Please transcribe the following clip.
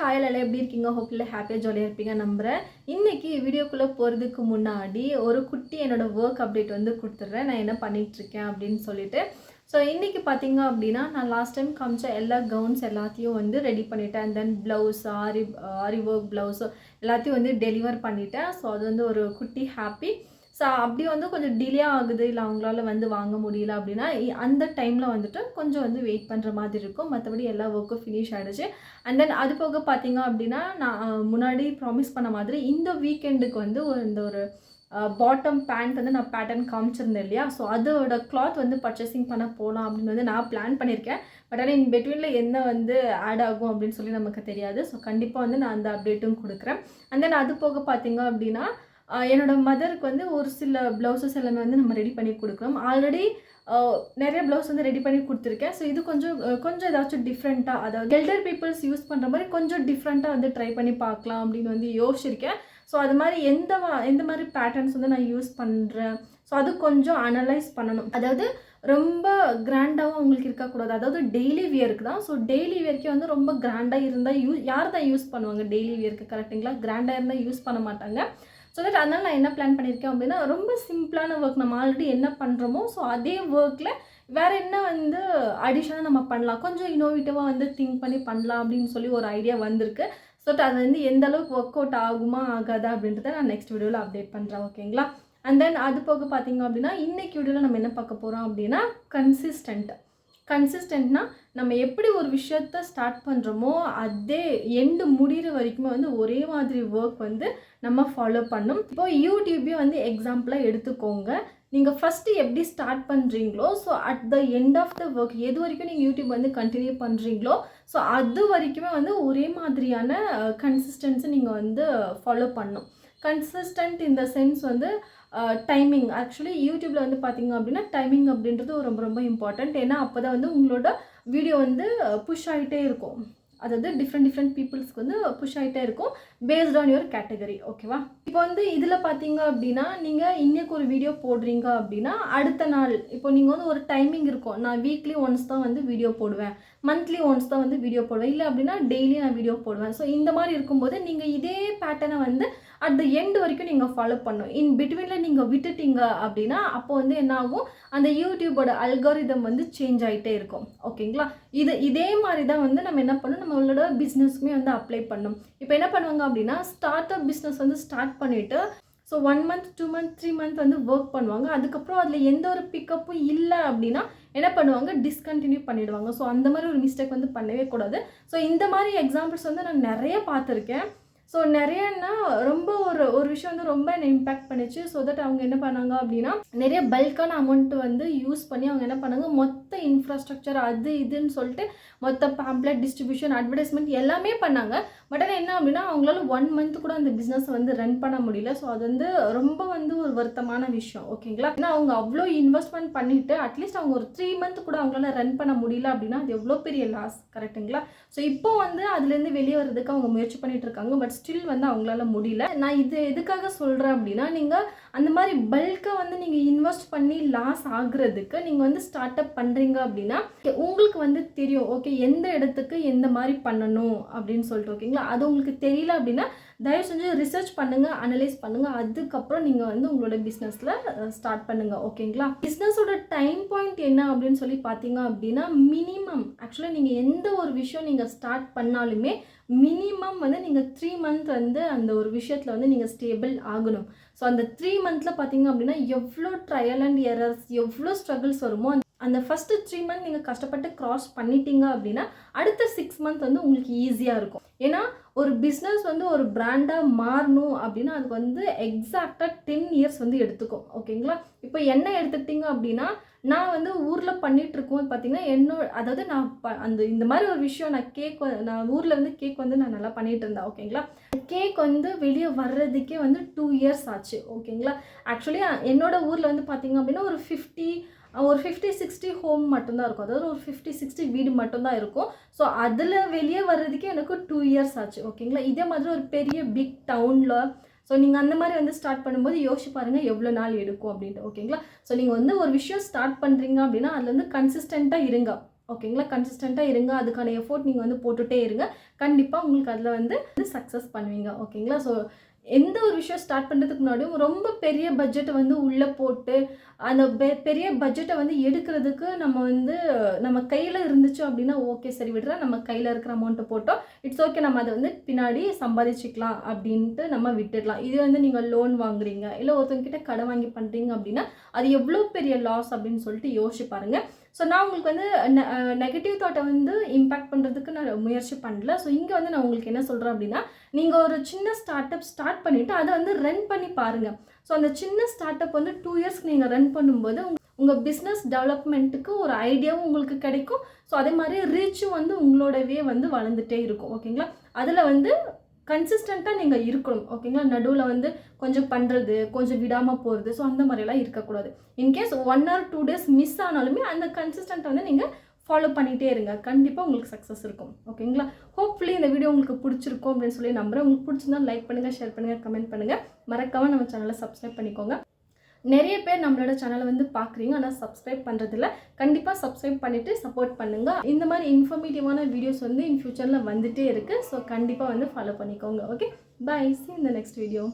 Hi எல்லாம் எப்படி இருக்கீங்க? ஹோப்ஃபுல்லி ஹாப்பியாக ஜாலியாக இருப்பீங்க நம்புகிறேன். இன்றைக்கி வீடியோக்குள்ளே போகிறதுக்கு முன்னாடி ஒரு குட்டி என்னோடய ஒர்க் அப்டேட் வந்து கொடுத்துட்றேன். நான் என்ன பண்ணிகிட்ருக்கேன் அப்படின்னு சொல்லிட்டு. ஸோ இன்றைக்கி பார்த்தீங்க அப்படின்னா, நான் லாஸ்ட் டைம் காமிச்ச எல்லா கவுன்ஸ் எல்லாத்தையும் வந்து ரெடி பண்ணிவிட்டேன். And then blouse aari work blouse எல்லாத்தையும் வந்து டெலிவர் பண்ணிவிட்டேன். ஸோ அது வந்து ஒரு குட்டி ஹாப்பி. ஸோ அப்படி வந்து கொஞ்சம் டிலே ஆகுது, இல்லை அவங்களால வந்து வாங்க முடியல அப்படின்னா அந்த டைமில் வந்துட்டு கொஞ்சம் வந்து வெயிட் பண்ணுற மாதிரி இருக்கும். மற்றபடி எல்லா ஒர்க்கும் ஃபினிஷ் ஆகிடுச்சு. அண்ட் தென் அது போக பார்த்தீங்க அப்படின்னா, நான் முன்னாடி ப்ராமிஸ் பண்ண மாதிரி இந்த வீக்கெண்டுக்கு வந்து ஒரு பாட்டம் பேண்ட் வந்து நான் பேட்டர்ன் காமிச்சிருந்தேன் இல்லையா? ஸோ அதோட கிளாத் வந்து பர்ச்சேசிங் பண்ண போகலாம் அப்படின்னு வந்து நான் பிளான் பண்ணியிருக்கேன். பட் ஆனால் இன் பிட்வீனில் என்ன வந்து ஆட் ஆகும் அப்படின்னு சொல்லி நமக்கு தெரியாது. ஸோ கண்டிப்பாக வந்து நான் அந்த அப்டேட்டும் கொடுக்குறேன். அண்ட் தென் அது போக பார்த்தீங்க அப்படின்னா, என்னோட மதருக்கு வந்து ஒரு சில ப்ளவுசஸ் எல்லாமே வந்து நம்ம ரெடி பண்ணி கொடுக்குறோம். ஆல்ரெடி நிறைய ப்ளவுஸ் வந்து ரெடி பண்ணி கொடுத்துருக்கேன். ஸோ இது கொஞ்சம் ஏதாச்சும் டிஃப்ரெண்ட்டாக, அதாவது எல்டர் பீப்புள்ஸ் யூஸ் பண்ணுற மாதிரி கொஞ்சம் டிஃப்ரெண்ட்டாக வந்து ட்ரை பண்ணி பார்க்கலாம் அப்படின்னு வந்து யோசிச்சிருக்கேன். ஸோ அது மாதிரி எந்த மாதிரி பேட்டர்ன்ஸ் வந்து நான் யூஸ் பண்ணுறேன், ஸோ அது கொஞ்சம் அனலைஸ் பண்ணணும். அதாவது ரொம்ப கிராண்டாகவும் அவங்களுக்கு இருக்கக்கூடாது. அதாவது டெய்லி வியருக்கு தான். ஸோ டெய்லி வியர்க்கே வந்து ரொம்ப கிராண்டாக இருந்தால் யார் தான் யூஸ் பண்ணுவாங்க டெய்லி வியருக்கு? கரெக்டுங்களா? கிராண்டாக இருந்தால் யூஸ் பண்ண மாட்டாங்க. ஸோ தட் அதனால் நான் என்ன பிளான் பண்ணியிருக்கேன் அப்படின்னா, ரொம்ப சிம்பிளான ஒர்க் நம்ம ஆல்ரெடி என்ன பண்ணுறோமோ ஸோ அதே ஒர்க்கில் வேறு என்ன வந்து அடிஷனாக நம்ம பண்ணலாம், கொஞ்சம் இன்னோவேட்டிவாக வந்து திங்க் பண்ணி பண்ணலாம் அப்படின்னு சொல்லி ஒரு ஐடியா வந்திருக்கு. ஸோ அது வந்து எந்த அளவுக்கு ஒர்க் அவுட் ஆகுமா ஆகாதா அப்படின்றத நான் நெக்ஸ்ட் வீடியோவில் அப்டேட் பண்ணுறேன். ஓகேங்களா? அண்ட் தென் அது போக பார்த்தீங்க அப்படின்னா, இன்றைக்கி வீடியோவில் நம்ம என்ன பார்க்க போகிறோம் அப்படின்னா, கன்சிஸ்டன்ட்னா நம்ம எப்படி ஒரு விஷயத்த ஸ்டார்ட் பண்ணுறோமோ அதே எண்டு முடிகிற வரைக்குமே வந்து ஒரே மாதிரி ஒர்க் வந்து நம்ம ஃபாலோ பண்ணணும். இப்போ யூடியூப்பே வந்து எக்ஸாம்பிளாக எடுத்துக்கோங்க. நீங்கள் ஃபஸ்ட்டு எப்படி ஸ்டார்ட் பண்ணுறீங்களோ so at the end of the work எது வரைக்கும் நீங்கள் யூடியூப் வந்து கண்டினியூ பண்ணுறீங்களோ ஸோ அது வரைக்குமே வந்து ஒரே மாதிரியான கன்சிஸ்டன்ஸை நீங்கள் வந்து ஃபாலோ பண்ணணும். கன்சிஸ்டன்ட் இந்த சென்ஸ் வந்து டைமிங். ஆக்சுவலி யூடியூப்பில் வந்து பார்த்திங்க அப்படின்னா டைமிங் அப்படின்றது ரொம்ப ரொம்ப இம்பார்ட்டண்ட். ஏன்னா அப்போ தான் வந்து உங்களோட வீடியோ வந்து புஷ் ஆகிட்டே இருக்கும். அதாவது டிஃப்ரெண்ட் பீப்புள்ஸ்க்கு வந்து புஷ் ஆகிட்டே இருக்கும் பேஸ்ட் ஆன் யுவர் கேட்டகரி. ஓகேவா? இப்போ வந்து இதில் பார்த்தீங்க அப்படின்னா, நீங்கள் இன்றைக்கு ஒரு வீடியோ போடுறீங்க அப்படின்னா அடுத்த நாள் இப்போ நீங்கள் வந்து ஒரு டைமிங் இருக்கும். நான் வீக்லி ஒன்ஸ் தான் வந்து வீடியோ போடுவேன், மந்த்லி ஒன்ஸ் தான் வந்து வீடியோ போடுவேன், இல்லை அப்படின்னா டெய்லி நான் வீடியோ போடுவேன். ஸோ இந்த மாதிரி இருக்கும்போது நீங்கள் இதே பேட்டர்னை வந்து அட் த எண்ட் வரைக்கும் நீங்கள் ஃபாலோ பண்ணணும். இன் பிட்வீனில் நீங்கள் விட்டுட்டீங்க அப்படின்னா அப்போ வந்து என்ன ஆகும், அந்த யூடியூபோட அல்காரிதம் வந்து சேஞ்ச் ஆகிட்டே இருக்கும். ஓகேங்களா? இதே மாதிரி தான் வந்து நம்ம என்ன பண்ணணும், நம்மளோட பிஸ்னஸ்க்குமே வந்து அப்ளை பண்ணணும். இப்போ என்ன பண்ணுவாங்க அப்படின்னா, ஸ்டார்ட் அப் பிஸ்னஸ் வந்து ஸ்டார்ட் பண்ணிவிட்டு ஸோ 1 month 2 month 3 month வந்து ஒர்க் பண்ணுவாங்க. அதுக்கப்புறம் அதில் எந்த ஒரு பிக்கப்பும் இல்லை அப்படின்னா என்ன பண்ணுவாங்க, டிஸ்கண்டினியூ பண்ணிவிடுவாங்க. ஸோ அந்த மாதிரி ஒரு மிஸ்டேக் வந்து பண்ணவே கூடாது. ஸோ இந்த மாதிரி எக்ஸாம்பிள்ஸ் வந்து நான் நிறைய பார்த்துருக்கேன். ஸோ நிறையன்னா ரொம்ப ஒரு விஷயம் வந்து ரொம்ப என்னை இம்பேக்ட் பண்ணிச்சு. ஸோ தட் அவங்க என்ன பண்ணாங்க அப்படின்னா, நிறைய பல்கான அமௌண்ட் வந்து யூஸ் பண்ணி அவங்க என்ன பண்ணாங்க, மொத்த இன்ஃப்ராஸ்ட்ரக்சர் அது இதுன்னு சொல்லிட்டு மொத்த பேம்ப்ளெட் டிஸ்ட்ரிபியூஷன் அட்வர்டைஸ்மெண்ட் எல்லாமே பண்ணாங்க. பட் ஆனால் என்ன அப்படின்னா, அவங்களால 1 month கூட அந்த பிஸ்னஸ் வந்து ரன் பண்ண முடியல. ஸோ அது வந்து ரொம்ப வந்து ஒரு வருத்தமான விஷயம். ஓகேங்களா? ஏன்னா அவங்க அவ்வளோ இன்வெஸ்ட்மெண்ட் பண்ணிவிட்டு அட்லீஸ்ட் அவங்க ஒரு 3 month கூட அவங்களால ரன் பண்ண முடியல அப்படின்னா அது எவ்வளோ பெரிய லாஸ். கரெக்டுங்களா? ஸோ இப்போ வந்து அதுலேருந்து வெளியே வர்றதுக்கு அவங்க முயற்சி பண்ணிட்டு இருக்காங்க. பட் ஸ்டில் வந்து அவங்களால முடியல. நான் இது எதுக்காக சொல்கிறேன் அப்படின்னா, நீங்கள் அந்த மாதிரி பல்காக வந்து நீங்கள் இன்வெஸ்ட் பண்ணி லாஸ் ஆகுறதுக்கு நீங்கள் வந்து ஸ்டார்ட் அப் பண்ணுறீங்க அப்படின்னா உங்களுக்கு வந்து தெரியும், ஓகே எந்த இடத்துக்கு எந்த மாதிரி பண்ணணும் அப்படின்னு சொல்லிட்டு. ஓகேங்களா? அது உங்களுக்கு தெரியல அப்படின்னா தயவு செஞ்சு ரிசர்ச் பண்ணுங்கள், அனலைஸ் பண்ணுங்கள். அதுக்கப்புறம் நீங்கள் வந்து உங்களோட பிஸ்னஸில் ஸ்டார்ட் பண்ணுங்கள். ஓகேங்களா? பிஸ்னஸோட டைம் பாயிண்ட் என்ன அப்படின்னு சொல்லி பார்த்தீங்க அப்படின்னா, மினிமம் ஆக்சுவலாக நீங்கள் எந்த ஒரு விஷயம் நீங்கள் ஸ்டார்ட் பண்ணாலுமே மினிமம் வந்து நீங்கள் 3 month வந்து அந்த ஒரு விஷயத்தில் வந்து நீங்கள் ஸ்டேபிள் ஆகணும். ஸோ அந்த 3 monthல பார்த்தீங்க அப்படின்னா எவ்வளோ ட்ரையல் அண்ட் எரர்ஸ், எவ்வளோ ஸ்ட்ரகிள்ஸ் வருமோ அந்த ஃபஸ்ட்டு 3 month நீங்கள் கஷ்டப்பட்டு க்ராஸ் பண்ணிட்டீங்க அப்படின்னா அடுத்த 6 month வந்து உங்களுக்கு ஈஸியாக இருக்கும். ஏன்னா ஒரு பிஸ்னஸ் வந்து ஒரு பிராண்டாக மாறணும் அப்படின்னா அதுக்கு வந்து எக்ஸாக்டாக 10 years வந்து எடுத்துக்கும். ஓகேங்களா? இப்போ என்ன எடுத்துக்கிட்டிங்க அப்படின்னா, நான் வந்து ஊரில் பண்ணிகிட்ருக்கோம் பார்த்தீங்கன்னா அதாவது நான் இந்த மாதிரி ஒரு விஷயம் நான் ஊரில் வந்து கேக் வந்து நான் நல்லா பண்ணிகிட்டு இருந்தேன். ஓகேங்களா? கேக் வந்து வெளியே வர்றதுக்கே வந்து 2 years ஆச்சு. ஓகேங்களா? ஆக்சுவலி என்னோடய ஊரில் வந்து பார்த்திங்க அப்படின்னா ஒரு 50-60 ஹோம் மட்டும்தான் இருக்கும். அதாவது ஒரு 50-60 வீடு மட்டும்தான் இருக்கும். ஸோ அதில் வெளியே வர்றதுக்கே எனக்கு 2 years ஆச்சு. ஓகேங்களா? இதே மாதிரி ஒரு பெரிய பிக் டவுனில் ஸோ நீங்கள் அந்த மாதிரி வந்து ஸ்டார்ட் பண்ணும்போது யோசிச்சு பாருங்கள் எவ்வளோ நாள் எடுக்கும் அப்படின்ட்டு. ஓகேங்களா? ஸோ நீங்கள் வந்து ஒரு விஷயம் ஸ்டார்ட் பண்ணுறீங்க அப்படின்னா அதில் வந்து கன்சிஸ்டண்ட்டாக இருங்க. ஓகேங்களா? கன்சிஸ்டண்ட்டாக இருங்க. அதுக்கான எஃபோர்ட் நீங்கள் வந்து போட்டுகிட்டே இருங்க. கண்டிப்பாக உங்களுக்கு அதில் வந்து சக்ஸஸ் பண்ணுவீங்க. ஓகேங்களா? ஸோ எந்த ஒரு விஷயம் ஸ்டார்ட் பண்ணுறதுக்கு முன்னாடியும் ரொம்ப பெரிய பட்ஜெட்டை வந்து உள்ளே போட்டு அந்த பெரிய பட்ஜெட்டை வந்து எடுக்கிறதுக்கு நம்ம கையில் இருந்துச்சு அப்படின்னா ஓகே, சரி விடுறேன், நம்ம கையில் இருக்கிற அமௌண்ட்டை போட்டோம், இட்ஸ் ஓகே, நம்ம அதை வந்து பின்னாடி சம்பாதிச்சிக்கலாம் அப்படின்ட்டு நம்ம விட்டுடலாம். இது வந்து நீங்கள் லோன் வாங்குறீங்க, இல்லை ஒருத்தவங்கிட்ட கடன் வாங்கி பண்ணுறீங்க அப்படின்னா அது எவ்வளோ பெரிய லாஸ் அப்படின்னு சொல்லிட்டு யோசிச்சு பாருங்கள். ஸோ நான் உங்களுக்கு வந்து நெகட்டிவ் தாட்டை வந்து இம்பேக்ட் பண்ணுறதுக்கு நான் முயற்சி பண்ணல. ஸோ இங்கே வந்து நான் உங்களுக்கு என்ன சொல்கிறேன் அப்படின்னா, நீங்கள் ஒரு சின்ன ஸ்டார்ட் பண்ணிவிட்டு அதை வந்து ரன் பண்ணி பாருங்கள். ஸோ அந்த சின்ன ஸ்டார்ட் அப் வந்து 2 இயர்ஸ்க்கு நீங்கள் ரன் பண்ணும்போது உங்கள் பிஸ்னஸ் டெவலப்மெண்ட்டுக்கு ஒரு ஐடியாவும் உங்களுக்கு கிடைக்கும். ஸோ அதே மாதிரி ரீச்சும் வந்து உங்களோடவே வந்து வளர்ந்துட்டே இருக்கும். ஓகேங்களா? அதில் வந்து கன்சிஸ்டண்ட்டாக நீங்கள் இருக்கணும். ஓகேங்களா? நடுவில் வந்து கொஞ்சம் பண்ணுறது, கொஞ்சம் விடாமல் போகிறது, ஸோ அந்த மாதிரிலாம் இருக்கக்கூடாது. இன்கேஸ் 1 or 2 days மிஸ் ஆனாலுமே அந்த கன்சிஸ்டண்ட்டை வந்து நீங்கள் ஃபாலோ பண்ணிகிட்டே இருங்க. கண்டிப்பாக உங்களுக்கு சக்ஸஸ் இருக்கும். ஓகேங்களா? ஹோப்ஃபுல்லி இந்த வீடியோ உங்களுக்கு பிடிச்சிருக்கும் அப்படின்னு சொல்லி நம்புகிறேன். உங்களுக்கு பிடிச்சிருந்தா லைக் பண்ணுங்கள், ஷேர் பண்ணுங்கள், கமெண்ட் பண்ணுங்கள். மறக்காமல் நம்ம சேனலை சப்ஸ்கிரைப் பண்ணிக்கோங்க. நிறைய பேர் நம்மளோட சேனலை வந்து பார்க்குறீங்க, ஆனால் சப்ஸ்கிரைப் பண்ணுறதில்ல. கண்டிப்பாக சப்ஸ்கிரைப் பண்ணிவிட்டு சப்போர்ட் பண்ணுங்கள். இந்த மாதிரி இன்ஃபர்மேட்டிவான வீடியோஸ் வந்து இன் ஃபியூச்சரில் வந்துகிட்டே இருக்குது. ஸோ கண்டிப்பாக வந்து ஃபாலோ பண்ணிக்கோங்க. Okay, bye. See you in the next video.